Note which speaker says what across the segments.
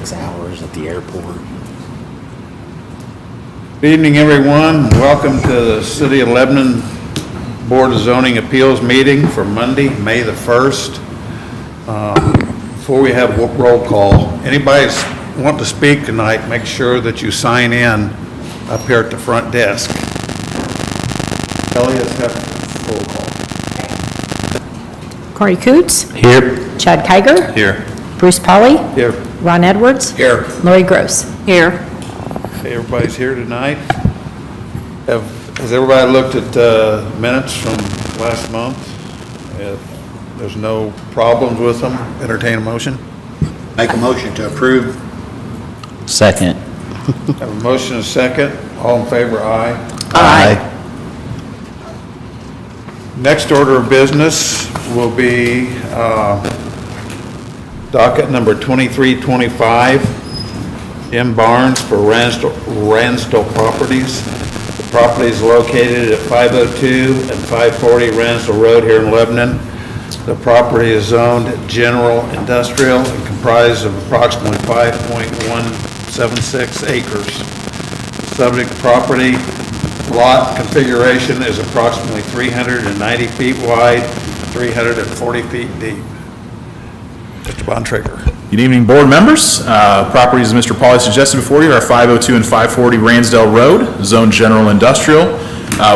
Speaker 1: 6 hours at the airport.
Speaker 2: Good evening, everyone. Welcome to the City of Lebanon Board of Zoning Appeals meeting for Monday, May the 1st. Before we have roll call, anybody want to speak tonight, make sure that you sign in up here at the front desk. Kelly, let's have roll call.
Speaker 3: Corey Coots.
Speaker 1: Here.
Speaker 3: Chad Kiger.
Speaker 2: Here.
Speaker 3: Bruce Polly.
Speaker 2: Here.
Speaker 3: Ron Edwards.
Speaker 2: Here.
Speaker 3: Lori Gross. Here.
Speaker 2: Okay, everybody's here tonight. Has everybody looked at minutes from last month? If there's no problems with them, entertain a motion.
Speaker 1: Make a motion to approve. Second.
Speaker 2: Have a motion and a second. All in favor, aye.
Speaker 1: Aye.
Speaker 2: Next order of business will be docket number 2325, M. Barnes for Ransdell Properties. The property is located at 502 and 540 Ransdell Road here in Lebanon. The property is zoned general industrial and comprised of approximately 5.176 acres. Subject property lot configuration is approximately 390 feet wide, 340 feet deep. Mr. Bontrager.
Speaker 4: Good evening, board members. Properties Mr. Pauly suggested before you are 502 and 540 Ransdell Road, zone general industrial.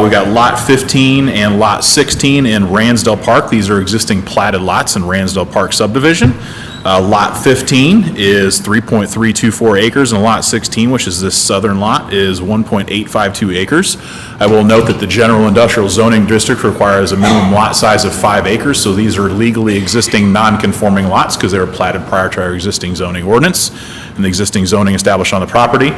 Speaker 4: We got lot 15 and lot 16 in Ransdell Park. These are existing platted lots in Ransdell Park subdivision. Lot 15 is 3.324 acres, and lot 16, which is this southern lot, is 1.852 acres. I will note that the general industrial zoning district requires a minimum lot size of 5 acres, so these are legally existing non-conforming lots because they were platted prior to our existing zoning ordinance and the existing zoning established on the property.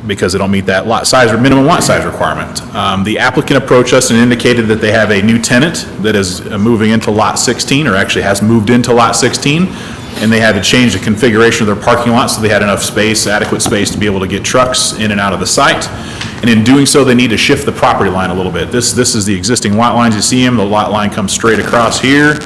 Speaker 4: Because they don't meet that lot size or minimum lot size requirement. The applicant approached us and indicated that they have a new tenant that is moving into lot 16, or actually has moved into lot 16, and they had to change the configuration of their parking lot so they had enough space, adequate space to be able to get trucks in and out of the site. And in doing so, they need to shift the property line a little bit. This is the existing lot lines. You see them, the lot line comes straight across here,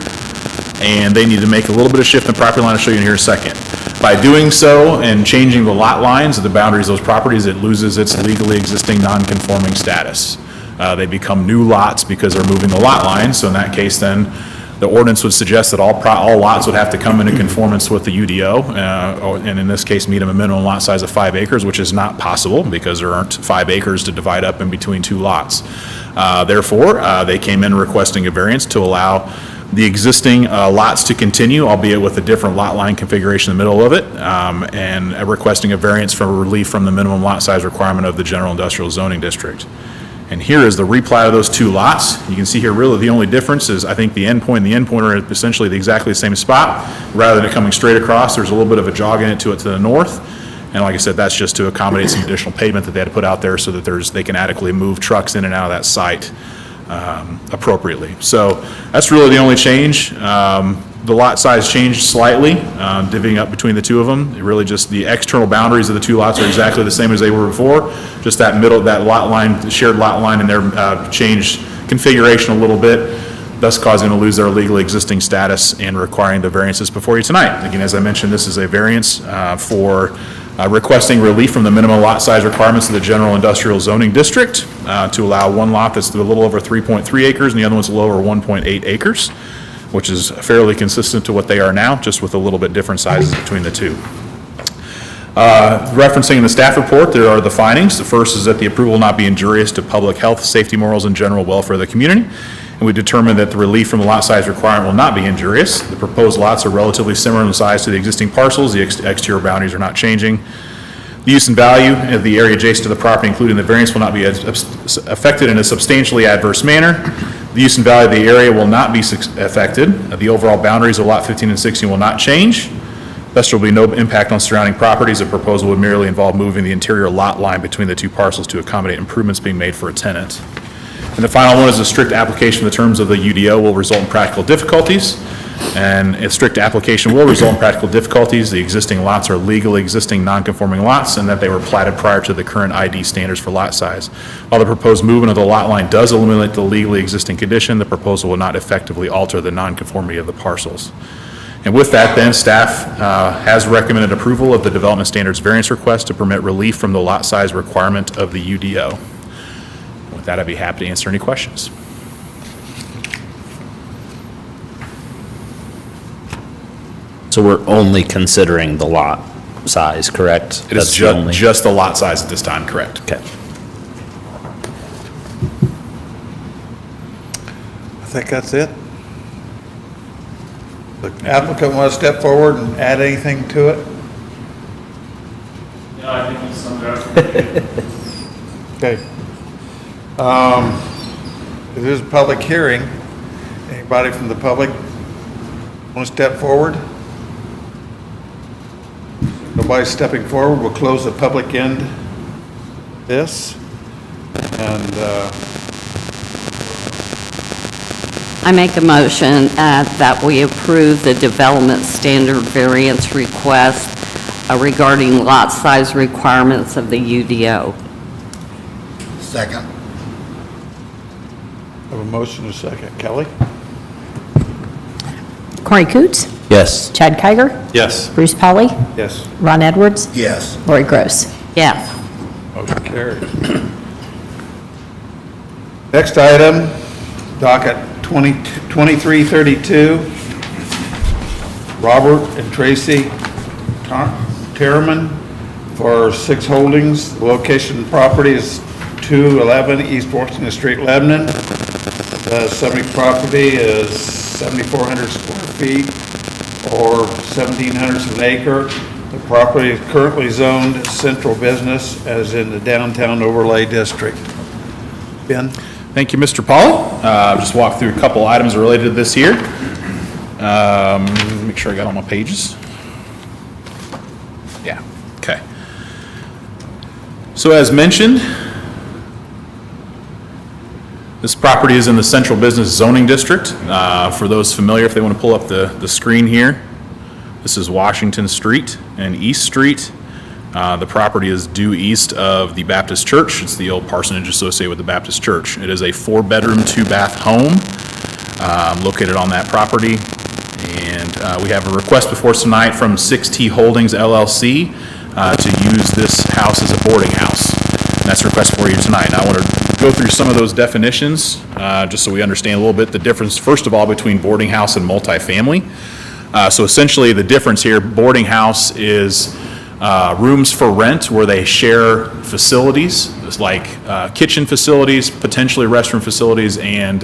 Speaker 4: and they need to make a little bit of shift in the property line. I'll show you in here in a second. By doing so and changing the lot lines of the boundaries of those properties, it loses its legally existing non-conforming status. They become new lots because they're moving the lot lines. So in that case, then the ordinance would suggest that all lots would have to come into conformance with the UDO, and in this case, meet a minimum lot size of 5 acres, which is not possible because there aren't 5 acres to divide up in between 2 lots. Therefore, they came in requesting a variance to allow the existing lots to continue, albeit with a different lot line configuration in the middle of it, and requesting a variance for relief from the minimum lot size requirement of the general industrial zoning district. And here is the replat of those 2 lots. You can see here really the only difference is I think the end point and the end point are essentially exactly the same spot. Rather than it coming straight across, there's a little bit of a jog in it to the north. And like I said, that's just to accommodate some additional pavement that they had to put out there so that they can adequately move trucks in and out of that site appropriately. So that's really the only change. The lot size changed slightly, divvying up between the 2 of them. It really just the external boundaries of the 2 lots are exactly the same as they were before. Just that middle, that lot line, the shared lot line in there changed configuration a little bit, thus causing them to lose their legally existing status and requiring the variances before you tonight. Again, as I mentioned, this is a variance for requesting relief from the minimum lot size requirements of the general industrial zoning district to allow one lot that's a little over 3.3 acres and the other one's a little over 1.8 acres, which is fairly consistent to what they are now, just with a little bit different sizes between the 2. Referencing in the staff report, there are the findings. The first is that the approval will not be injurious to public health, safety, morals, and general welfare of the community. And we determined that the relief from the lot size requirement will not be injurious. The proposed lots are relatively similar in size to the existing parcels. The exterior boundaries are not changing. The use and value of the area adjacent to the property, including the variance, will not be affected in a substantially adverse manner. The use and value of the area will not be affected. The overall boundaries of lot 15 and 16 will not change. Thus, there will be no impact on surrounding properties. The proposal would merely involve moving the interior lot line between the 2 parcels to accommodate improvements being made for a tenant. And the final one is a strict application of the terms of the UDO will result in practical difficulties. And a strict application will result in practical difficulties. The existing lots are legally existing non-conforming lots and that they were platted prior to the current ID standards for lot size. While the proposed movement of the lot line does eliminate the legally existing condition, the proposal will not effectively alter the non-conformity of the parcels. And with that, then, staff has recommended approval of the development standards variance request to permit relief from the lot size requirement of the UDO. With that, I'd be happy to answer any questions.
Speaker 5: So we're only considering the lot size, correct?
Speaker 4: It is
Speaker 5: That's the only-
Speaker 4: just the lot size at this time, correct?
Speaker 5: Okay.
Speaker 2: I think that's it. The applicant want to step forward and add anything to it?
Speaker 6: Yeah, I think you summed it up.
Speaker 2: Okay. It is a public hearing. Anybody from the public want to step forward? Nobody's stepping forward. We'll close the public end this. And
Speaker 7: I make a motion that we approve the development standard variance request regarding lot size requirements of the UDO.
Speaker 1: Second.
Speaker 2: have a motion and a second. Kelly?
Speaker 3: Corey Coots,
Speaker 5: Yes.
Speaker 3: Chad Kiger,
Speaker 2: Yes.
Speaker 3: Bruce Polly,
Speaker 2: Yes.
Speaker 3: Ron Edwards,
Speaker 1: Yes.
Speaker 3: Lori Gross.
Speaker 7: Yes.
Speaker 2: Motion carried. Next item, docket 2332, Robert and Tracy Terriman for 6 holdings. The location of the property is 211 East Washington Street, Lebanon. The subject property is 7,400 square feet or 1,700 of an acre. The property is currently zoned central business as in the downtown overlay district. Ben?
Speaker 4: Thank you, Mr. Paul. Just walk through a couple items related to this here. Make sure I got all my pages. Yeah, okay. So as mentioned, this property is in the Central Business Zoning District. For those familiar, if they want to pull up the screen here, this is Washington Street and East Street. The property is due east of the Baptist Church. It's the old parsonage associated with the Baptist Church. It is a 4-bedroom, 2-bath home located on that property. And we have a request before us tonight from 6T Holdings LLC to use this house as a boarding house. And that's a request for you tonight. Now, I want to go through some of those definitions just so we understand a little bit the difference, first of all, between boarding house and multifamily. So essentially, the difference here, boarding house is rooms for rent where they share facilities, like kitchen facilities, potentially restroom facilities, and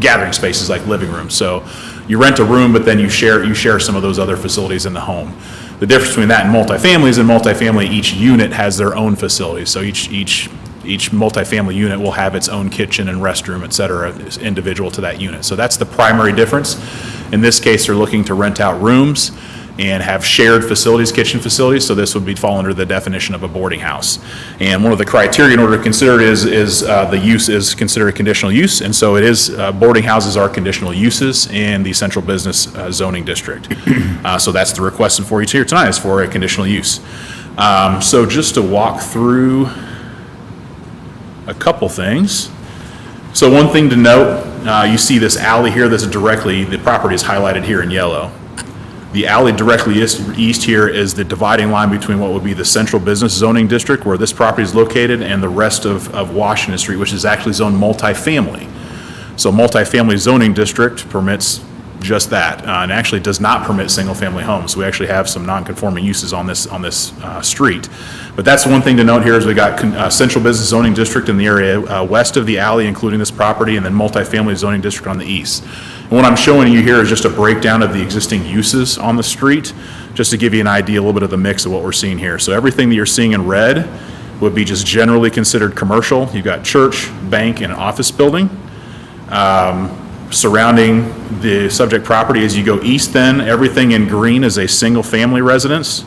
Speaker 4: gathering spaces like living rooms. So you rent a room, but then you share some of those other facilities in the home. The difference between that and multifamily is in multifamily, each unit has their own facilities. So each multifamily unit will have its own kitchen and restroom, et cetera, individual to that unit. So that's the primary difference. In this case, they're looking to rent out rooms and have shared facilities, kitchen facilities, so this would fall under the definition of a boarding house. And one of the criteria in order to consider it is the use is considered a conditional use, and so it is, boarding houses are conditional uses in the Central Business Zoning District. So that's the request for you here tonight, is for a conditional use. So just to walk through a couple things. So one thing to note, you see this alley here that's directly, the property is highlighted here in yellow. The alley directly east here is the dividing line between what would be the Central Business Zoning District, where this property is located, and the rest of Washington Street, which is actually zoned multifamily. So multifamily zoning district permits just that, and actually does not permit single-family homes. So we actually have some non-conforming uses on this street. But that's one thing to note here is we got Central Business Zoning District in the area west of the alley, including this property, and then multifamily zoning district on the east. And what I'm showing you here is just a breakdown of the existing uses on the street, just to give you an idea, a little bit of the mix of what we're seeing here. So everything that you're seeing in red would be just generally considered commercial. You've got church, bank, and office building. Surrounding the subject property, as you go east then, everything in green is a single-family residence.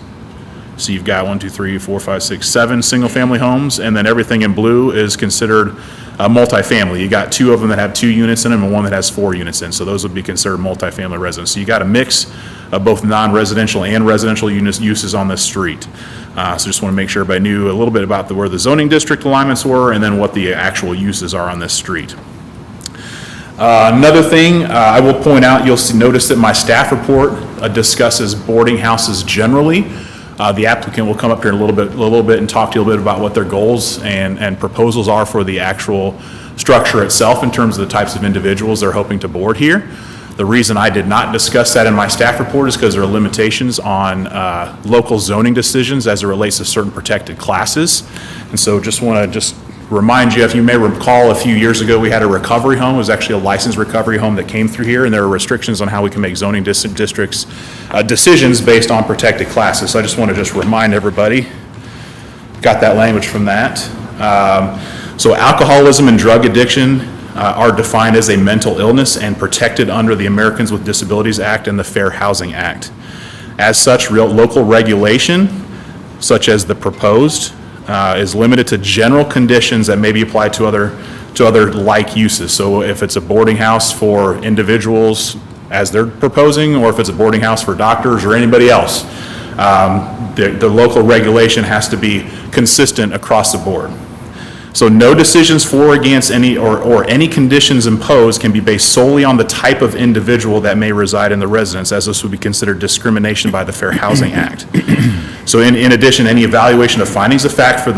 Speaker 4: So you've got 1, 2, 3, 4, 5, 6, 7 single-family homes, and then everything in blue is considered multifamily. You got 2 of them that have 2 units in them and 1 that has 4 units in, so those would be considered multifamily residents. So you got a mix of both non-residential and residential uses on this street. So just want to make sure everybody knew a little bit about where the zoning district alignments were and then what the actual uses are on this street. Another thing I will point out, notice that my staff report discusses boarding houses generally. The applicant will come up here in a little bit and talk to you a little bit about what their goals and proposals are for the actual structure itself in terms of the types of individuals they're hoping to board here. The reason I did not discuss that in my staff report is because there are limitations on local zoning decisions as it relates to certain protected classes. And so just want to remind you, if you may recall, a few years ago, we had a recovery home. It was actually a licensed recovery home that came through here, and there are restrictions on how we can make zoning districts decisions based on protected classes. So I just want to remind everybody, got that language from that. So alcoholism and drug addiction are defined as a mental illness and protected under the Americans with Disabilities Act and the Fair Housing Act. As such, local regulation, such as the proposed, is limited to general conditions that may be applied to other like uses. So if it's a boarding house for individuals as they're proposing, or if it's a boarding house for doctors or anybody else, the local regulation has to be consistent across the board. So no decisions for or against any or any conditions imposed can be based solely on the type of individual that may reside in the residence, as this would be considered discrimination by the Fair Housing Act. So in addition, any evaluation of findings of fact for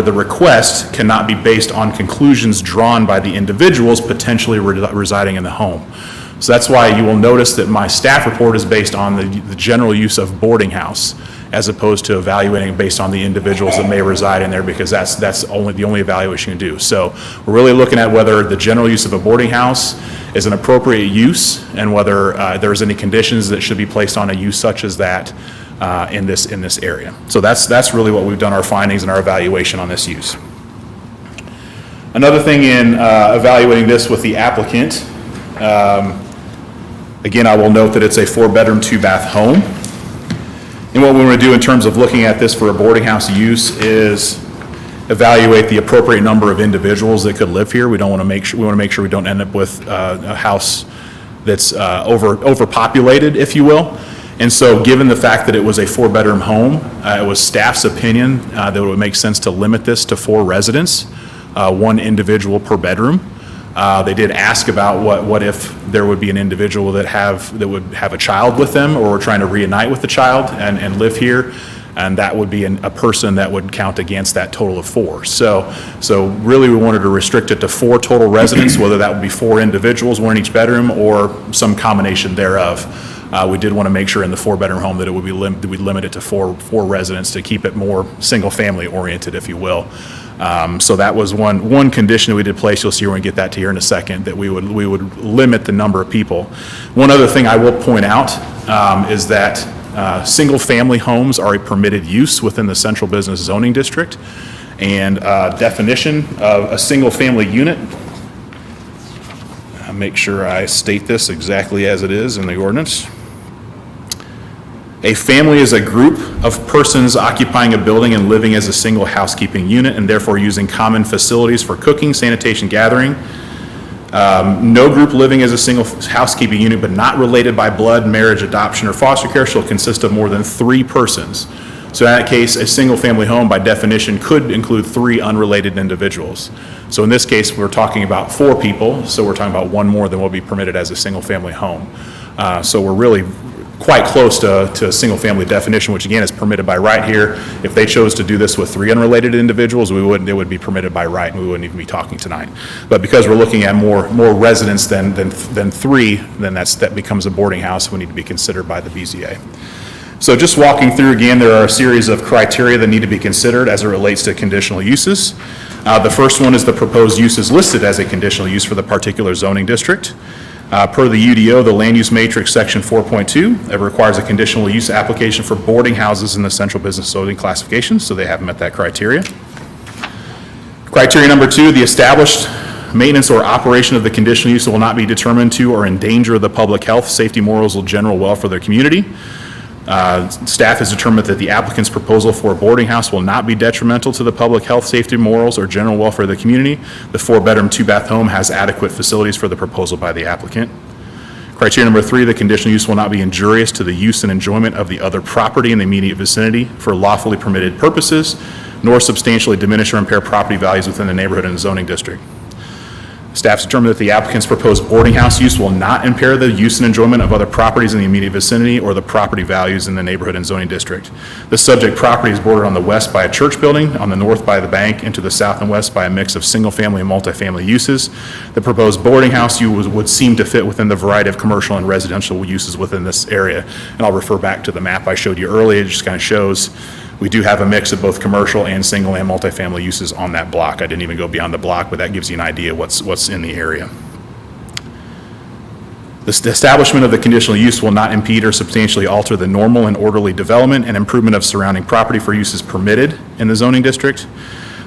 Speaker 4: the request cannot be based on conclusions drawn by the individuals potentially residing in the home. So that's why you will notice that my staff report is based on the general use of boarding house, as opposed to evaluating based on the individuals that may reside in there, because that's the only evaluation you can do. So we're really looking at whether the general use of a boarding house is an appropriate use, and whether there's any conditions that should be placed on a use such as that in this area. So that's really what we've done our findings and our evaluation on this use. Another thing in evaluating this with the applicant, again, I will note that it's a 4-bedroom, 2-bath home. And what we want to do in terms of looking at this for a boarding house use is evaluate the appropriate number of individuals that could live here. We want to make sure we don't end up with a house that's overpopulated, if you will. And so given the fact that it was a 4-bedroom home, it was staff's opinion that it would make sense to limit this to 4 residents, 1 individual per bedroom. They did ask about what if there would be an individual that would have a child with them, or trying to reunite with the child and live here, and that would be a person that would count against that total of 4. So really we wanted to restrict it to 4 total residents, whether that would be 4 individuals, 1 in each bedroom, or some combination thereof. We did want to make sure in the 4-bedroom home that it would be we'd limit it to 4 residents to keep it more single-family oriented, if you will. So that was one condition that we did place. You'll see we're going to get that to here in a second, that we would limit the number of people. One other thing I will point out is that single-family homes are a permitted use within the Central Business Zoning District. And definition of a single-family unit, I'll make sure I state this exactly as it is in the ordinance. A family is a group of persons occupying a building and living as a single housekeeping unit, and therefore using common facilities for cooking, sanitation, gathering. No group living as a single housekeeping unit but not related by blood, marriage, adoption, or foster care shall consist of more than 3 persons. So in that case, a single family home by definition could include 3 unrelated individuals. So in this case, we're talking about 4 people, so we're talking about 1 more than will be permitted as a single family home. So we're really quite close to a single family definition, which again is permitted by right here. If they chose to do this with 3 unrelated individuals, it would be permitted by right, and we wouldn't even be talking tonight. But because we're looking at more residents than 3, then that becomes a boarding house. We need to be considered by the BZA. So just walking through again, there are a series of criteria that need to be considered as it relates to conditional uses. The first one is the proposed uses listed as a conditional use for the particular zoning district. Per the UDO, the land use matrix section 4.2, it requires a conditional use application for boarding houses in the central business zoning classification, so they haven't met that criteria. Criteria number 2, the established maintenance or operation of the conditional use will not be determined to or endanger the public health, safety, morals, or general welfare of their community. Staff has determined that the applicant's proposal for a boarding house will not be detrimental to the public health, safety, morals, or general welfare of the community. The 4-bedroom, 2-bath home has adequate facilities for the proposal by the applicant. Criteria number 3, the conditional use will not be injurious to the use and enjoyment of the other property in the immediate vicinity for lawfully permitted purposes, nor substantially diminish or impair property values within the neighborhood and zoning district. Staff's determined that the applicant's proposed boarding house use will not impair the use and enjoyment of other properties in the immediate vicinity or the property values in the neighborhood and zoning district. The subject property is bordered on the west by a church building, on the north by the bank, and to the south and west by a mix of single-family and multifamily uses. The proposed boarding house use would seem to fit within the variety of commercial and residential uses within this area. And I'll refer back to the map I showed you earlier. It just kind of shows we do have a mix of both commercial and single and multifamily uses on that block. I didn't even go beyond the block, but that gives you an idea what's in the area. The establishment of the conditional use will not impede or substantially alter the normal and orderly development and improvement of surrounding property for uses permitted in the zoning district.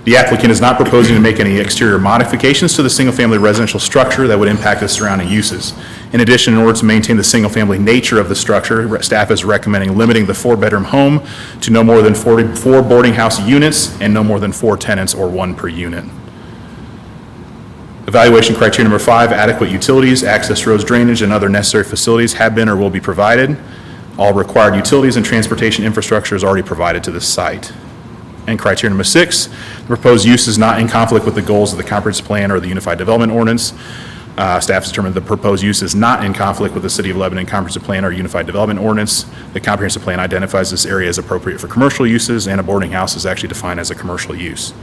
Speaker 4: The applicant is not proposing to make any exterior modifications to the single-family residential structure that would impact the surrounding uses. In addition, in order to maintain the single-family nature of the structure, staff is recommending limiting the four-bedroom home to no more than 44 boarding house units and no more than 4 tenants or 1 per unit. Evaluation criteria number 5, adequate utilities, access roads, drainage, and other necessary facilities have been or will be provided. All required utilities and transportation infrastructure is already provided to this site. And criteria number 6, the proposed use is not in conflict with the goals of the comprehensive plan or the Unified Development Ordinance. Staff has determined the proposed use is not in conflict with the City of Lebanon Comprehensive Plan or Unified Development Ordinance. The comprehensive plan identifies this area as appropriate for commercial uses, and a boarding house is actually defined as a commercial use.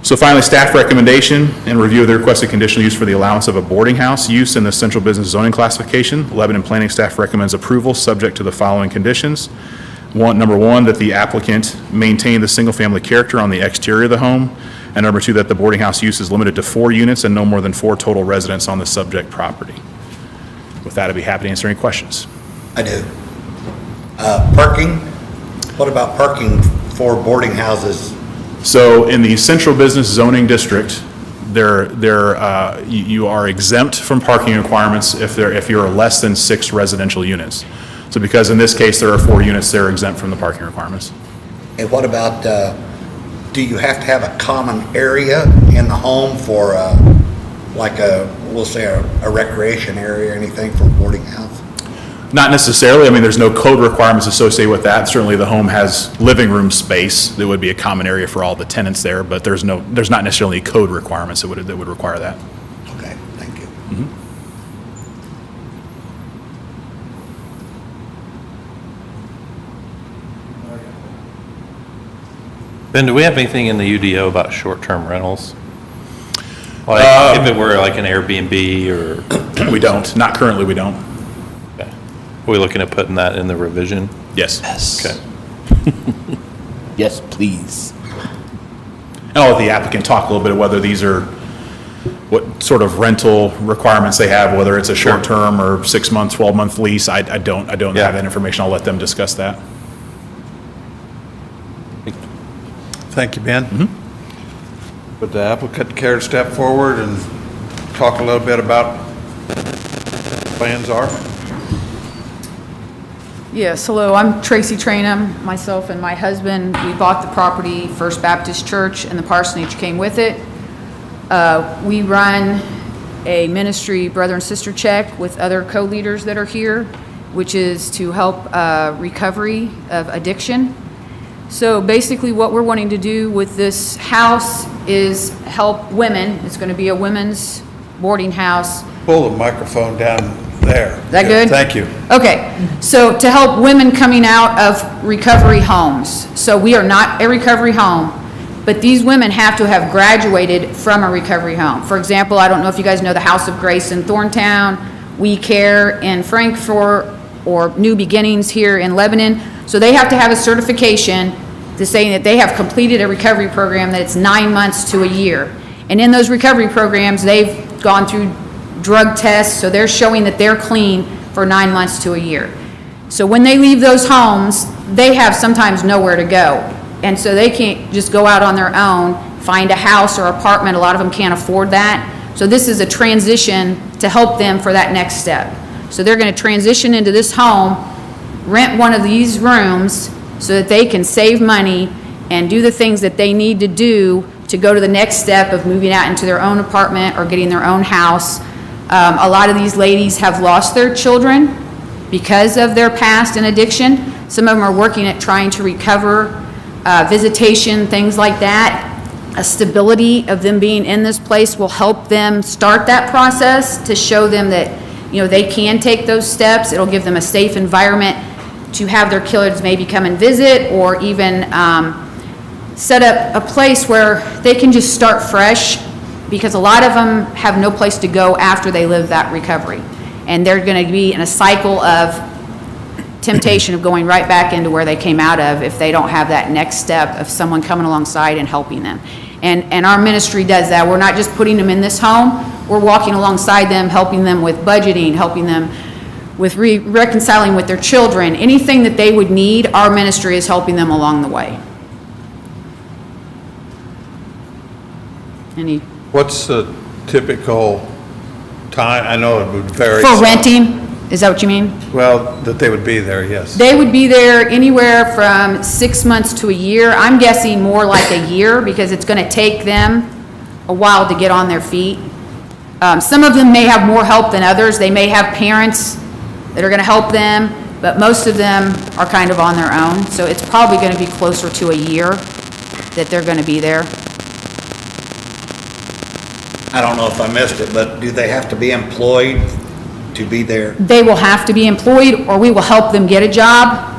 Speaker 4: So finally, staff recommendation and review of the requested conditional use for the allowance of a boarding house use in the central business zoning classification. Lebanon Planning staff recommends approval subject to the following conditions. Number 1, that the applicant maintain the single-family character on the exterior of the home. And number 2, that the boarding house use is limited to 4 units and no more than 4 total residents on the subject property. With that, I'd be happy to answer any questions.
Speaker 1: I do. Parking, what about parking for boarding houses?
Speaker 4: So in the central business zoning district, you are exempt from parking requirements if you're less than 6 residential units. So because in this case there are 4 units, they're exempt from the parking requirements.
Speaker 1: And what about, do you have to have a common area in the home for we'll say a recreation area or anything for a boarding house?
Speaker 4: Not necessarily. I mean, there's no code requirements associated with that. Certainly the home has living room space that would be a common area for all the tenants there, but there's not necessarily code requirements that would require that.
Speaker 1: Okay, thank you.
Speaker 8: Ben, do we have anything in the UDO about short-term rentals? Like, if it were like an Airbnb or?
Speaker 4: We don't. Not currently, we don't.
Speaker 8: Okay. Are we looking at putting that in the revision?
Speaker 4: Yes.
Speaker 8: Okay.
Speaker 5: Yes, please.
Speaker 4: And I'll let the applicant talk a little bit of whether these are, what sort of rental requirements they have, whether it's a short-term or 6-month, 12-month lease. I don't have that information. I'll let them discuss that.
Speaker 2: Thank you, Ben. Would the applicant care to step forward and talk a little bit about what plans are?
Speaker 9: Yes, hello, I'm Tracy Trainum. Myself and my husband, we bought the property, First Baptist Church, and the parsonage came with it. We run a ministry brother and sister check with other co-leaders that are here, which is to help recovery of addiction. So basically what we're wanting to do with this house is help women. It's going to be a women's boarding house.
Speaker 2: Pull the microphone down there.
Speaker 9: Is that good?
Speaker 2: Thank you.
Speaker 9: Okay, so to help women coming out of recovery homes. So we are not a recovery home, but these women have to have graduated from a recovery home. For example, I don't know if you guys know the House of Grace in Thorntown, We Care in Frankfort, or New Beginnings here in Lebanon. So they have to have a certification to say that they have completed a recovery program, that it's 9 months to a year. And in those recovery programs, they've gone through drug tests, so they're showing that they're clean for 9 months to a year. So when they leave those homes, they have sometimes nowhere to go. And so they can't just go out on their own, find a house or apartment. A lot of them can't afford that. So this is a transition to help them for that next step. So they're going to transition into this home, rent one of these rooms so that they can save money and do the things that they need to do to go to the next step of moving out into their own apartment or getting their own house. A lot of these ladies have lost their children because of their past and addiction. Some of them are working at trying to recover, visitation, things like that. a stability of them being in this place will help them start that process to show them that, they can take those steps. It'll give them a safe environment to have their kids maybe come and visit, or even set up a place where they can just start fresh, because a lot of them have no place to go after they live that recovery. And they're going to be in a cycle of temptation of going right back into where they came out of if they don't have that next step of someone coming alongside and helping them. And our ministry does that. We're not just putting them in this home, we're walking alongside them, helping them with budgeting, helping them with reconciling with their children. Anything that they would need, our ministry is helping them along the way.
Speaker 2: What's the typical time? I know it would vary.
Speaker 9: For renting, is that what you mean?
Speaker 2: Well, that they would be there, yes.
Speaker 9: They would be there anywhere from 6 months to a year. I'm guessing more like a year, because it's going to take them a while to get on their feet. Some of them may have more help than others. They may have parents that are going to help them, but most of them are kind of on their own. So it's probably going to be closer to a year that they're going to be there.
Speaker 1: I don't know if I missed it, but do they have to be employed to be there?
Speaker 9: They will have to be employed, or we will help them get a job.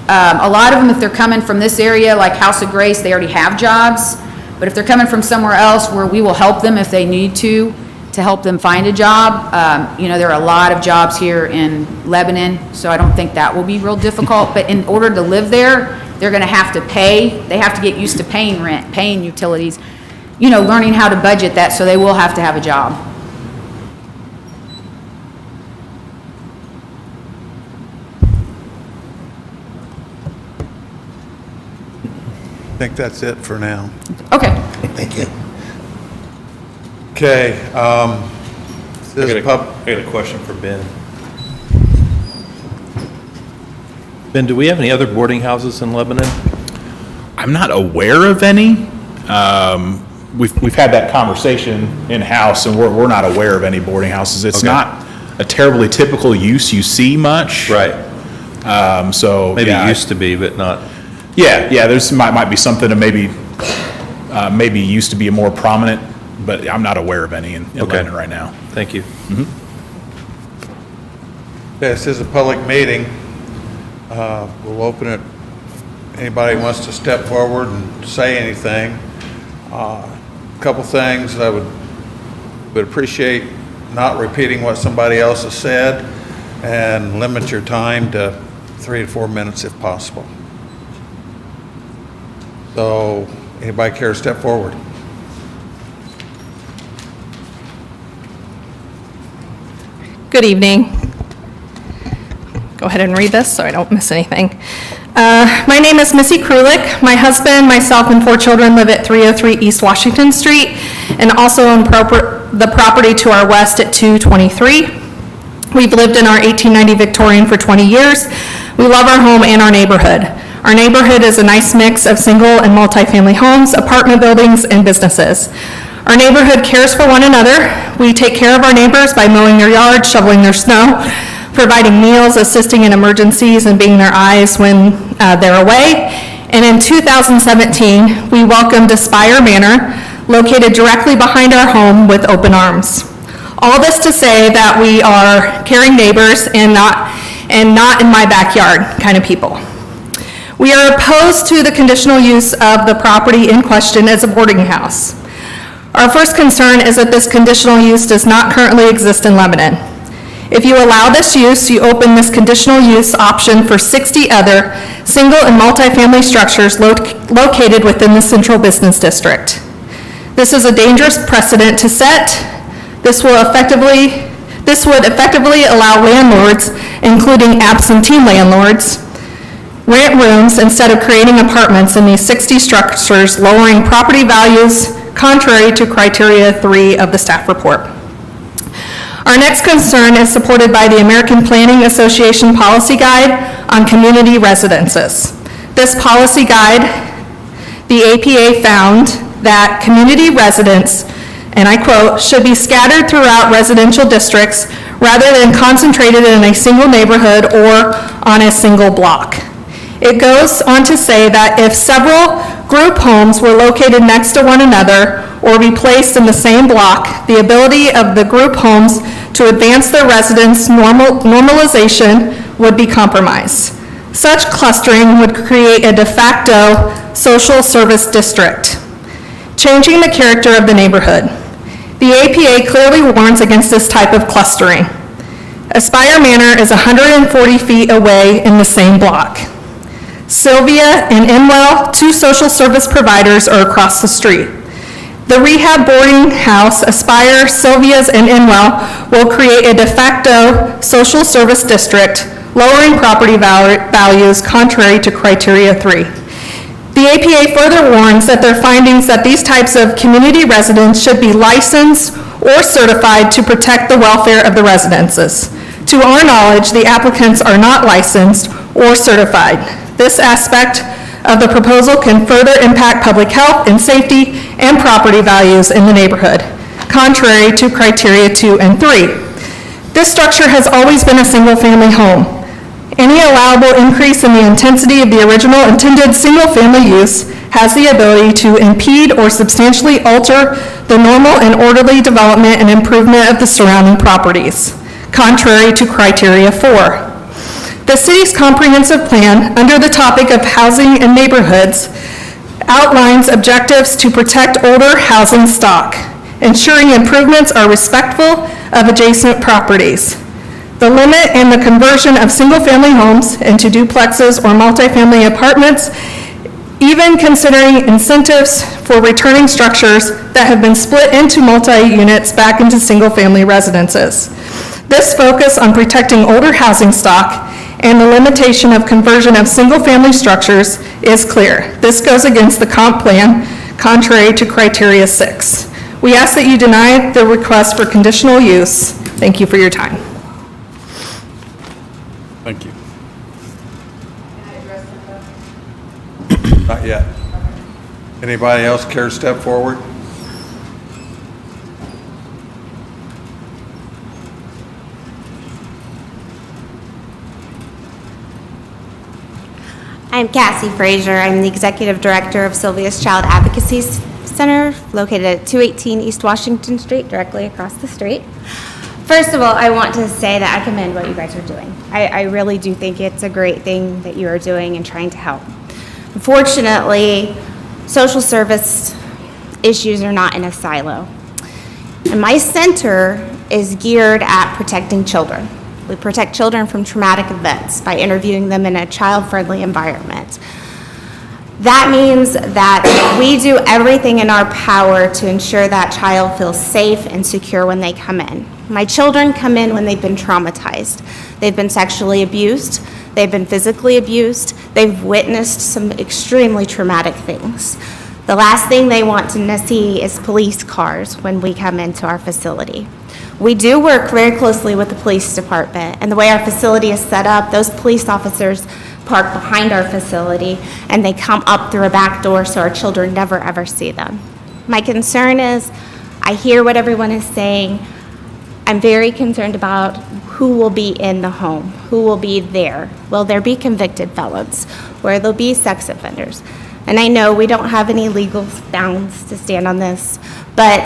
Speaker 9: A lot of them, if they're coming from this area, like House of Grace, they already have jobs. But if they're coming from somewhere else, where we will help them if they need to help them find a job. There are a lot of jobs here in Lebanon, so I don't think that will be real difficult. But in order to live there, they're going to have to pay. They have to get used to paying rent, paying utilities, learning how to budget that, so they will have to have a job.
Speaker 2: I think that's it for now.
Speaker 9: Okay.
Speaker 1: Thank you.
Speaker 2: Okay,
Speaker 8: I got a question for Ben. Ben, do we have any other boarding houses in Lebanon?
Speaker 4: I'm not aware of any. We've had that conversation in-house, and we're not aware of any boarding houses. It's
Speaker 8: Okay.
Speaker 4: not a terribly typical use you see much.
Speaker 8: Right.
Speaker 4: So.
Speaker 8: Maybe
Speaker 4: yeah,
Speaker 8: it used to be, but not.
Speaker 4: Yeah, there's, might be something that maybe used to be a more prominent, but I'm not aware of any in
Speaker 8: Okay.
Speaker 4: Lebanon right now.
Speaker 8: Thank you.
Speaker 2: this is a public meeting. We'll open it. Anybody wants to step forward and say anything? Couple things, I would appreciate not repeating what somebody else has said, and limit your time to 3 to 4 minutes if possible. So, anybody care to step forward?
Speaker 10: Good evening. Go ahead and read this so I don't miss anything. My name is Missy Krulik. My husband, myself, and 4 children live at 303 East Washington Street, and also own the property to our west at 223. We've lived in our 1890 Victorian for 20 years. We love our home and our neighborhood. Our neighborhood is a nice mix of single and multifamily homes, apartment buildings, and businesses. Our neighborhood cares for one another. We take care of our neighbors by mowing their yards, shoveling their snow, providing meals, assisting in emergencies, and being their eyes when they're away. And in 2017, we welcomed Aspire Manor, located directly behind our home, with open arms. All this to say that we are caring neighbors and not in my backyard kind of people. We are opposed to the conditional use of the property in question as a boarding house. Our first concern is that this conditional use does not currently exist in Lebanon. If you allow this use, you open this conditional use option for 60 other single and multifamily structures located within the central business district. This is a dangerous precedent to set. This would effectively allow landlords, including absentee landlords, rent rooms instead of creating apartments in these 60 structures, lowering property values contrary to criteria 3 of the staff report. Our next concern is supported by the American Planning Association Policy Guide on Community Residences. This policy guide, the APA found that community residents, and I quote, should be scattered throughout residential districts rather than concentrated in a single neighborhood or on a single block. It goes on to say that if several group homes were located next to one another or be placed in the same block, the ability of the group homes to advance their residents' normalization would be compromised. Such clustering would create a de facto social service district, changing the character of the neighborhood. The APA clearly warns against this type of clustering. Aspire Manor is 140 feet away in the same block. Sylvia and Inwell, two social service providers, are across the street. The rehab boarding house, Aspire, Sylvia's, and Inwell will create a de facto social service district, lowering property values contrary to criteria 3. The APA further warns that their findings that these types of community residents should be licensed or certified to protect the welfare of the residences. To our knowledge, the applicants are not licensed or certified. This aspect of the proposal can further impact public health and safety and property values in the neighborhood, contrary to criteria 2 and 3. This structure has always been a single-family home. Any allowable increase in the intensity of the original intended single-family use has the ability to impede or substantially alter the normal and orderly development and improvement of the surrounding properties, contrary to criteria 4. The city's comprehensive plan, under the topic of housing and neighborhoods, outlines objectives to protect older housing stock, ensuring improvements are respectful of adjacent properties. The limit and the conversion of single-family homes into duplexes or multifamily apartments, even considering incentives for returning structures that have been split into multi-units back into single-family residences. This focus on protecting older housing stock and the limitation of conversion of single-family structures is clear. This goes against the comp plan, contrary to criteria 6. We ask that you deny the request for conditional use. Thank you for your time.
Speaker 2: Thank you. Not yet. Anybody else care to step forward?
Speaker 11: I'm Cassie Frazier. I'm the Executive Director of Sylvia's Child Advocacy Center, located at 218 East Washington Street, directly across the street. First of all, I want to say that I commend what you guys are doing. I really do think it's a great thing that you are doing and trying to help. Unfortunately, social service issues are not in a silo. And my center is geared at protecting children. We protect children from traumatic events by interviewing them in a child-friendly environment. That means that we do everything in our power to ensure that child feels safe and secure when they come in. My children come in when they've been traumatized. They've been sexually abused. They've been physically abused. They've witnessed some extremely traumatic things. The last thing they want to see is police cars when we come into our facility. We do work very closely with the police department, and the way our facility is set up, those police officers park behind our facility, and they come up through a back door so our children never ever see them. My concern is, I hear what everyone is saying. I'm very concerned about who will be in the home, who will be there. Will there be convicted felons? Where there'll be sex offenders? And I know we don't have any legal bounds to stand on this, but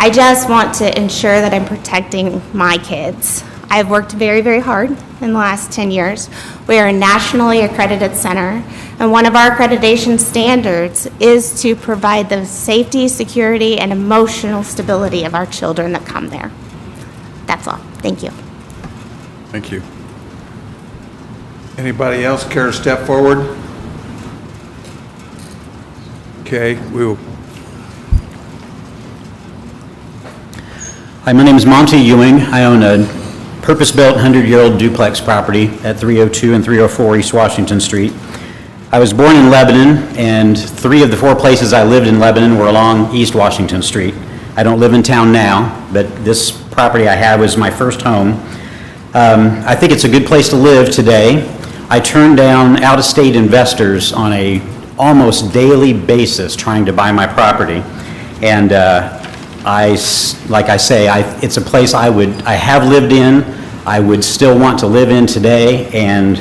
Speaker 11: I just want to ensure that I'm protecting my kids. I've worked very, very hard in the last 10 years. We are a nationally accredited center, and one of our accreditation standards is to provide the safety, security, and emotional stability of our children that come there. That's all. Thank you.
Speaker 2: Thank you. Anybody else care to step forward? Okay, we will.
Speaker 12: Hi, my name is Monty Ewing. I own a purpose-built 100-year-old duplex property at 302 and 304 East Washington Street. I was born in Lebanon, and 3 of the 4 places I lived in Lebanon were along East Washington Street. I don't live in town now, but this property I had was my first home. I think it's a good place to live today. I turn down out-of-state investors on a almost daily basis trying to buy my property, and like I say, it's a place I have lived in, I would still want to live in today, and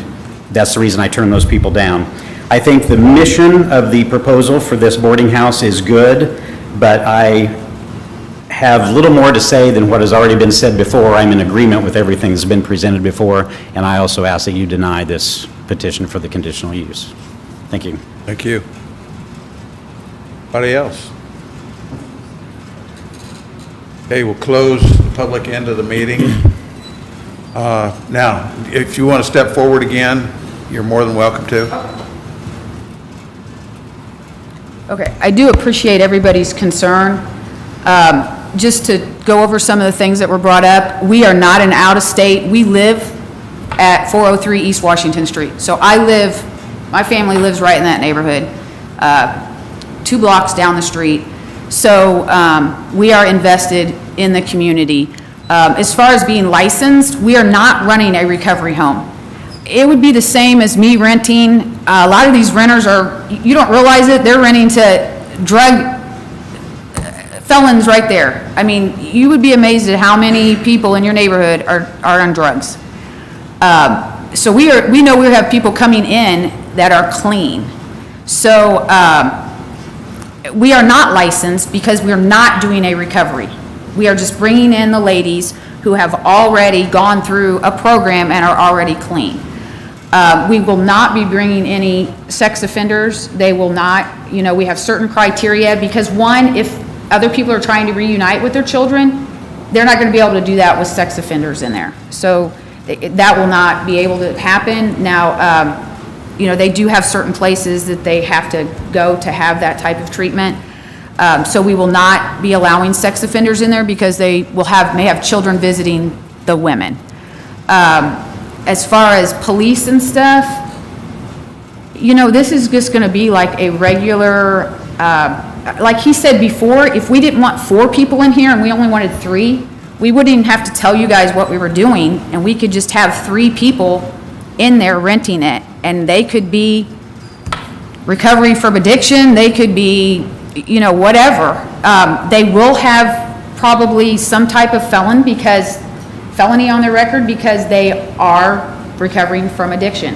Speaker 12: that's the reason I turn those people down. I think the mission of the proposal for this boarding house is good, but I have little more to say than what has already been said before. I'm in agreement with everything that's been presented before, and I also ask that you deny this petition for the conditional use. Thank you.
Speaker 2: Thank you. Anybody else? Okay, we'll close the public end of the meeting. Now, if you want to step forward again, you're more than welcome to.
Speaker 9: Okay, I do appreciate everybody's concern. Just to go over some of the things that were brought up, we are not an out-of-state. We live at 403 East Washington Street. So my family lives right in that neighborhood, 2 blocks down the street. So we are invested in the community. As far as being licensed, we are not running a recovery home. It would be the same as me renting. A lot of these renters you don't realize it, they're renting to drug felons right there. I mean, you would be amazed at how many people in your neighborhood are on drugs. So we know we have people coming in that are clean. So we are not licensed because we are not doing a recovery. We are just bringing in the ladies who have already gone through a program and are already clean. We will not be bringing any sex offenders. They will not, we have certain criteria because one, if other people are trying to reunite with their children, they're not going to be able to do that with sex offenders in there. So that will not be able to happen. Now, they do have certain places that they have to go to have that type of treatment. So we will not be allowing sex offenders in there because they may have children visiting the women. As far as police and stuff, this is just going to be like a regular, like he said before, if we didn't want 4 people in here and we only wanted 3, we wouldn't even have to tell you guys what we were doing, and we could just have 3 people in there renting it, and they could be recovery from addiction, they could be, whatever. They will have probably some type of felony on their record because they are recovering from addiction.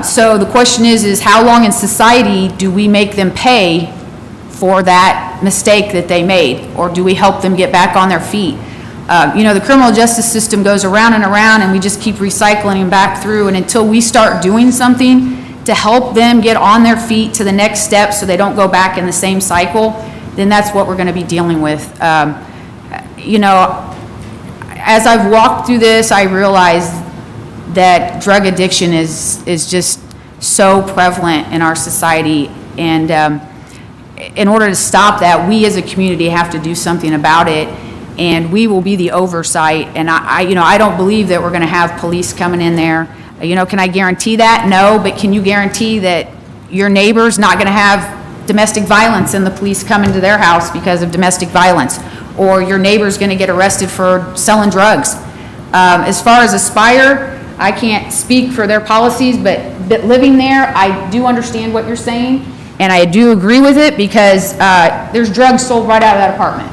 Speaker 9: So the question is how long in society do we make them pay for that mistake that they made, or do we help them get back on their feet? The criminal justice system goes around and around, and we just keep recycling them back through, and until we start doing something to help them get on their feet to the next step so they don't go back in the same cycle, then that's what we're going to be dealing with. As I've walked through this, I realized that drug addiction is just so prevalent in our society, and in order to stop that, we as a community have to do something about it, and we will be the oversight. And I don't believe that we're going to have police coming in there. Can I guarantee that? No, but can you guarantee that your neighbor's not going to have domestic violence and the police come into their house because of domestic violence, or your neighbor's going to get arrested for selling drugs? As far as Aspire, I can't speak for their policies, but living there, I do understand what you're saying, and I do agree with it because there's drugs sold right out of that apartment,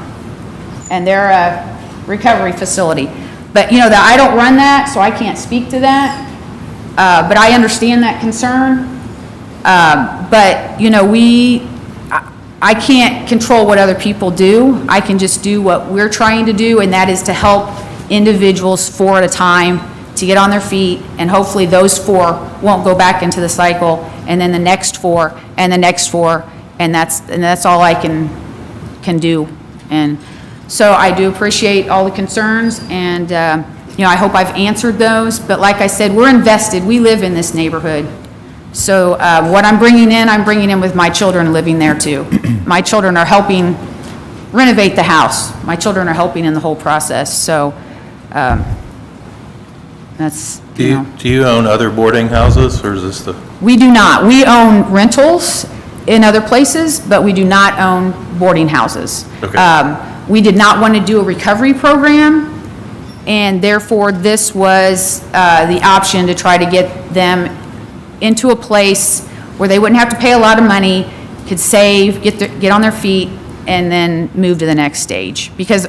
Speaker 9: and they're a recovery facility. But, I don't run that, so I can't speak to that, but I understand that concern. But, I can't control what other people do. I can just do what we're trying to do, and that is to help individuals 4 at a time to get on their feet, and hopefully those 4 won't go back into the cycle, and then the next 4, and the next 4, and that's all I can do. And so I do appreciate all the concerns, and I hope I've answered those. But like I said, we're invested. We live in this neighborhood. So what I'm bringing in with my children living there too. My children are helping renovate the house. My children are helping in the whole process. So that's,
Speaker 8: Do you own other boarding houses, or is this the?
Speaker 9: We do not. We own rentals in other places, but we do not own boarding houses.
Speaker 8: Okay.
Speaker 9: We did not want to do a recovery program, and therefore this was the option to try to get them into a place where they wouldn't have to pay a lot of money, could save, get on their feet, and then move to the next stage. Because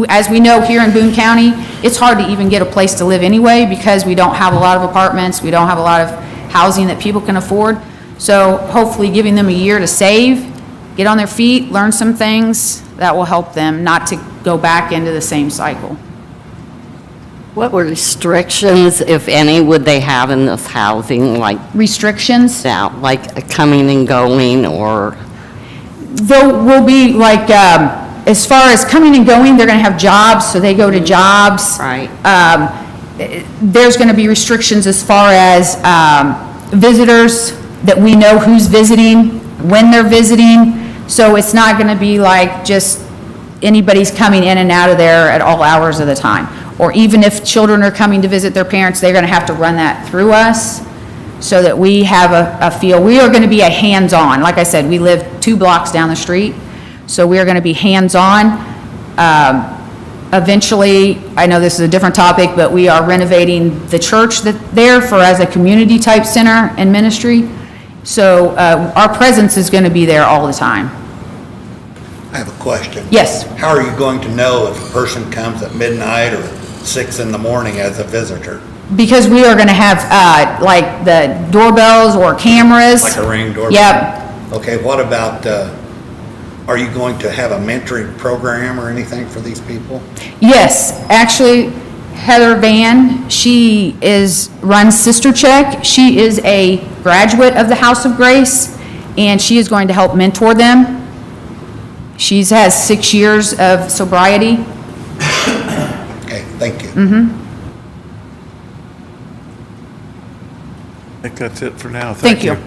Speaker 9: as we know here in Boone County, it's hard to even get a place to live anyway because we don't have a lot of apartments, we don't have a lot of housing that people can afford. So hopefully giving them a year to save, get on their feet, learn some things, that will help them not to go back into the same cycle.
Speaker 7: What restrictions, if any, would they have in this housing, like,
Speaker 9: Restrictions?
Speaker 7: like coming and going, or?
Speaker 9: There will be like, as far as coming and going, they're gonna have jobs, so they go to jobs.
Speaker 7: Right.
Speaker 9: There's gonna be restrictions as far as, visitors, that we know who's visiting, when they're visiting. So it's not gonna be like just anybody's coming in and out of there at all hours of the time. Or even if children are coming to visit their parents, they're gonna have to run that through us so that we have a feel. We are gonna be a hands-on. Like I said, we live 2 blocks down the street, so we are gonna be hands-on. Eventually, I know this is a different topic, but we are renovating the church there for as a community-type center and ministry. So our presence is gonna be there all the time.
Speaker 1: I have a question.
Speaker 9: Yes.
Speaker 1: How are you going to know if a person comes at midnight or 6 in the morning as a visitor?
Speaker 9: Because we are gonna have, like, the doorbells or cameras.
Speaker 1: Like a ring doorbell?
Speaker 9: Yep.
Speaker 1: Okay, what about, are you going to have a mentoring program or anything for these people?
Speaker 9: Yes, actually, Heather Van, she runs Sister Check. She is a graduate of the House of Grace, and she is going to help mentor them. She has 6 years of sobriety.
Speaker 1: Okay, thank you.
Speaker 8: I think that's it for now.
Speaker 9: Thank you.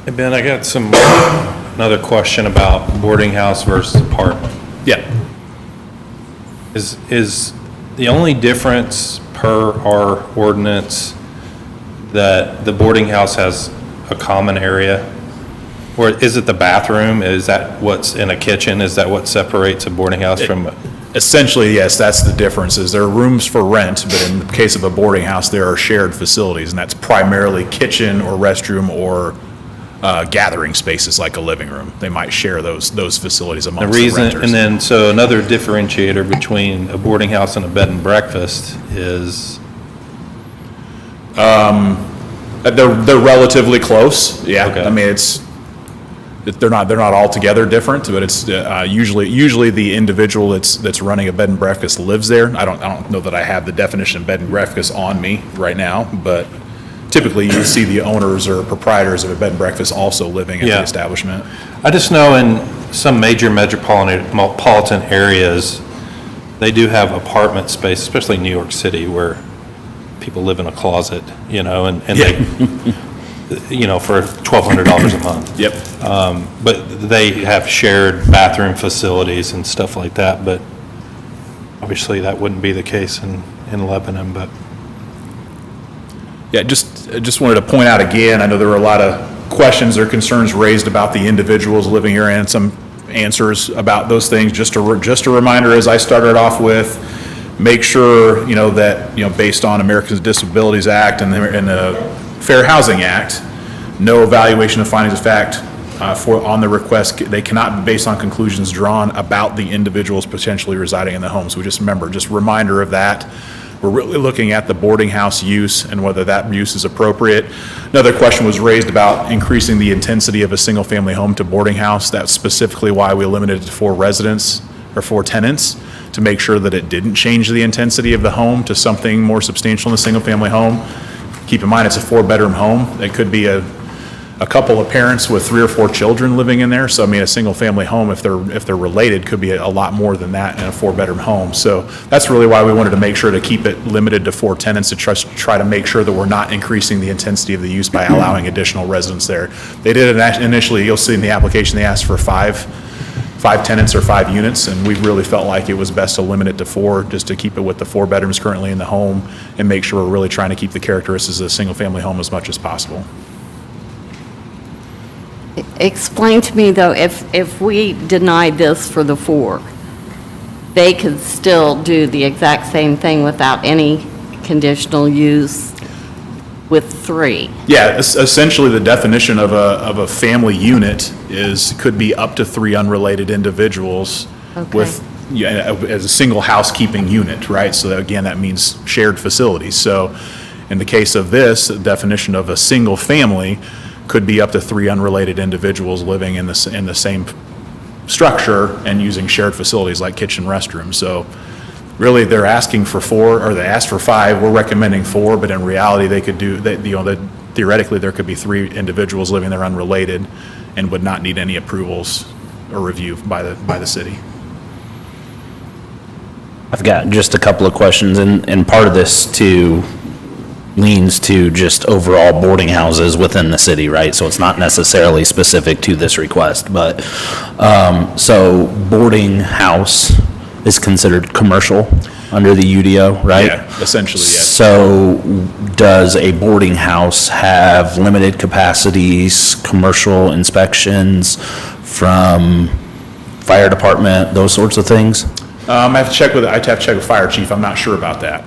Speaker 8: Hey, Ben, I got another question about boarding house versus apartment.
Speaker 4: Yeah.
Speaker 8: Is the only difference per our ordinance that the boarding house has a common area? Or is it the bathroom? Is that what's in a kitchen? Is that what separates a boarding house from?
Speaker 4: Essentially, yes, that's the difference, is there are rooms for rent, but in the case of a boarding house, there are shared facilities, and that's primarily kitchen or restroom or gathering spaces like a living room. They might share those facilities
Speaker 8: The
Speaker 4: amongst the
Speaker 8: reason,
Speaker 4: renters.
Speaker 8: and then, so another differentiator between a boarding house and a bed and breakfast is,
Speaker 4: They're relatively close, yeah.
Speaker 8: Okay.
Speaker 4: I mean, they're not altogether different, but it's usually the individual that's running a bed and breakfast lives there. I don't know that I have the definition of bed and breakfast on me right now, but typically you see the owners or proprietors of a bed and breakfast also living at
Speaker 8: Yeah.
Speaker 4: the establishment.
Speaker 8: I just know in some major metropolitan areas, they do have apartment space, especially New York City, where people live in a closet, and they, for $1,200 a month.
Speaker 4: Yep.
Speaker 8: But they have shared bathroom facilities and stuff like that, but obviously that wouldn't be the case in Lebanon, but.
Speaker 4: Yeah, just wanted to point out again, I know there were a lot of questions or concerns raised about the individuals living here and some answers about those things. Just a reminder, as I started off with, make sure, that, based on Americans with Disabilities Act and the Fair Housing Act, no evaluation of findings of fact on the request, they cannot be based on conclusions drawn about the individuals potentially residing in the home. So just remember, just a reminder of that. We're really looking at the boarding house use and whether that use is appropriate. Another question was raised about increasing the intensity of a single-family home to boarding house. That's specifically why we limited it to 4 residents or 4 tenants, to make sure that it didn't change the intensity of the home to something more substantial in a single-family home. Keep in mind, it's a 4-bedroom home. It could be a couple of parents with 3 or 4 children living in there. So, I mean, a single-family home, if they're related, could be a lot more than that in a 4-bedroom home. So that's really why we wanted to make sure to keep it limited to 4 tenants, to try to make sure that we're not increasing the intensity of the use by allowing additional residents there. They did it initially, you'll see in the application, they asked for 5 tenants or 5 units, and we really felt like it was best to limit it to 4, just to keep it with the 4 bedrooms currently in the home and make sure we're really trying to keep the characteristics of a single-family home as much as possible.
Speaker 7: Explain to me, though, if we deny this for the 4, they could still do the exact same thing without any conditional use with 3?
Speaker 4: Yeah, essentially the definition of a family unit could be up to 3 unrelated individuals with, as a single housekeeping unit, right? So that, again, that means shared facilities. So In the case of this, the definition of a single family could be up to 3 unrelated individuals living in the same structure and using shared facilities like kitchen, restrooms. So really, they're asking for 4, or they asked for 5, we're recommending 4, but in reality, they could do, theoretically, there could be 3 individuals living there unrelated and would not need any approvals or review by the city.
Speaker 5: I've got just a couple of questions, and part of this too leans to just overall boarding houses within the city, right? So it's not necessarily specific to this request, but, so boarding house is considered commercial under the UDO, right?
Speaker 4: Yeah, essentially, yes.
Speaker 5: So does a boarding house have limited capacities, commercial inspections from fire department, those sorts of things?
Speaker 4: I'd have to check with fire chief, I'm not sure about that.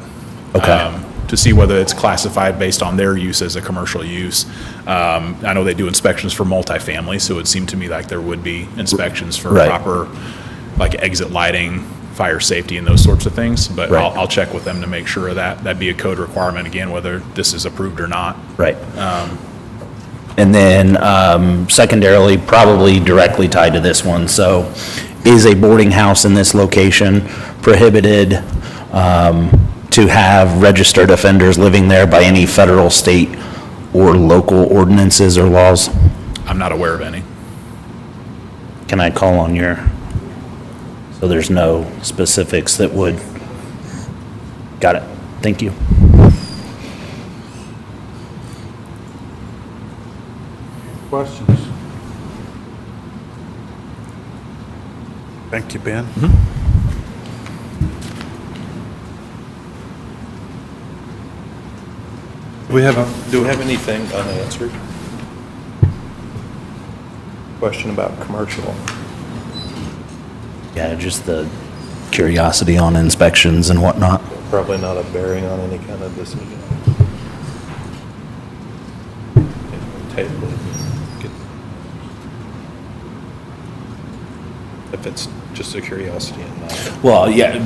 Speaker 5: Okay.
Speaker 4: To see whether it's classified based on their use as a commercial use. I know they do inspections for multifamily, so it would seem to me like there would be inspections for
Speaker 5: Right.
Speaker 4: proper, like exit lighting, fire safety, and those sorts of things, but
Speaker 5: Right.
Speaker 4: I'll check with them to make sure that that'd be a code requirement, again, whether this is approved or not.
Speaker 5: Right. And then secondarily, probably directly tied to this one, so is a boarding house in this location prohibited to have registered offenders living there by any federal, state, or local ordinances or laws?
Speaker 4: I'm not aware of any.
Speaker 5: Can I call on your, so there's no specifics that would, got it, thank you.
Speaker 2: Questions? Thank you, Ben.
Speaker 8: Do we have anything unanswered? Question about commercial.
Speaker 5: Yeah, just the curiosity on inspections and whatnot.
Speaker 8: Probably not a bearing on any kind of decision. Table it. If it's just a curiosity and not.
Speaker 5: Well, yeah,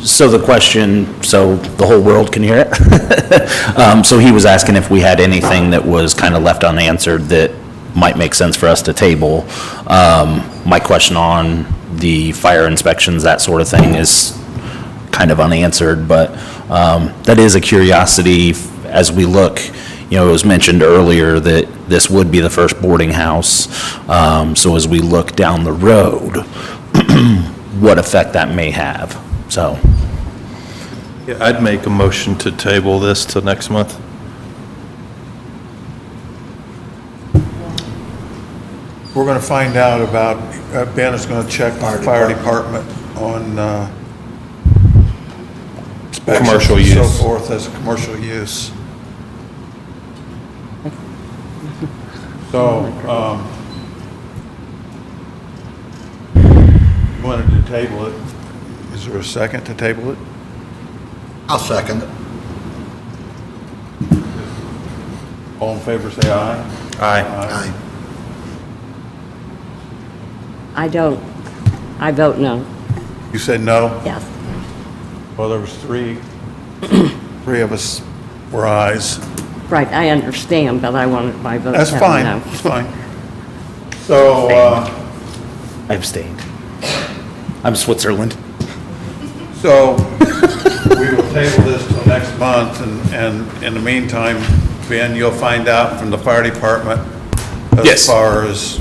Speaker 5: so the question, so the whole world can hear it. So he was asking if we had anything that was kind of left unanswered that might make sense for us to table. My question on the fire inspections, that sort of thing, is kind of unanswered, but that is a curiosity as we look. You know, it was mentioned earlier that this would be the first boarding house. So as we look down the road, what effect that may have, so.
Speaker 8: Yeah, I'd make a motion to table this till next month.
Speaker 2: We're going to find out about, Ben is going to check the fire department on inspections
Speaker 8: Commercial
Speaker 2: and so
Speaker 8: use.
Speaker 2: forth as a commercial use. So, you wanted to table it. Is there a second to table it?
Speaker 1: I'll second it.
Speaker 2: All in favor, say aye.
Speaker 8: Aye.
Speaker 1: Aye.
Speaker 7: I don't. I vote no.
Speaker 2: You said no?
Speaker 7: Yes.
Speaker 2: Well, there was three of us were ayes.
Speaker 7: Right, I understand, but I wanted my vote to
Speaker 2: That's
Speaker 7: have
Speaker 2: fine,
Speaker 7: no.
Speaker 2: that's fine. So,
Speaker 5: I abstained. I'm Switzerland.
Speaker 2: So, we will table this till next month, and in the meantime, Ben, you'll find out from the fire department as
Speaker 4: Yes.
Speaker 2: far as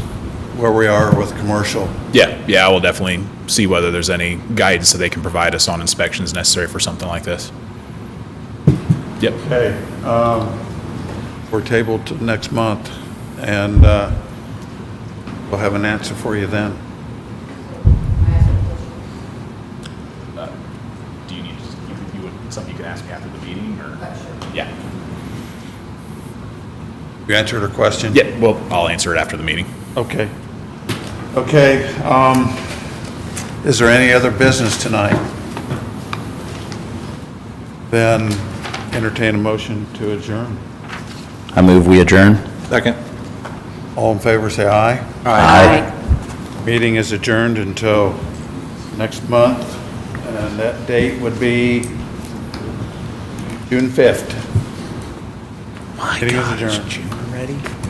Speaker 2: where we are with commercial.
Speaker 4: Yeah, I will definitely see whether there's any guidance that they can provide us on inspections necessary for something like this. Yep.
Speaker 2: Okay, we're tabled to next month, and we'll have an answer for you then.
Speaker 4: Do you need, something you can ask me after the meeting, or? Yeah.
Speaker 2: You answered her question?
Speaker 4: Yeah, well, I'll answer it after the meeting.
Speaker 2: Okay. Okay, is there any other business tonight? Then entertain a motion to adjourn.
Speaker 5: I move we adjourn.
Speaker 8: Second.
Speaker 2: All in favor, say aye.
Speaker 5: Aye.
Speaker 2: Meeting is adjourned until next month, and that date would be June 5th.
Speaker 5: My
Speaker 6: Meeting is
Speaker 5: God, is
Speaker 6: adjourned.
Speaker 5: June already?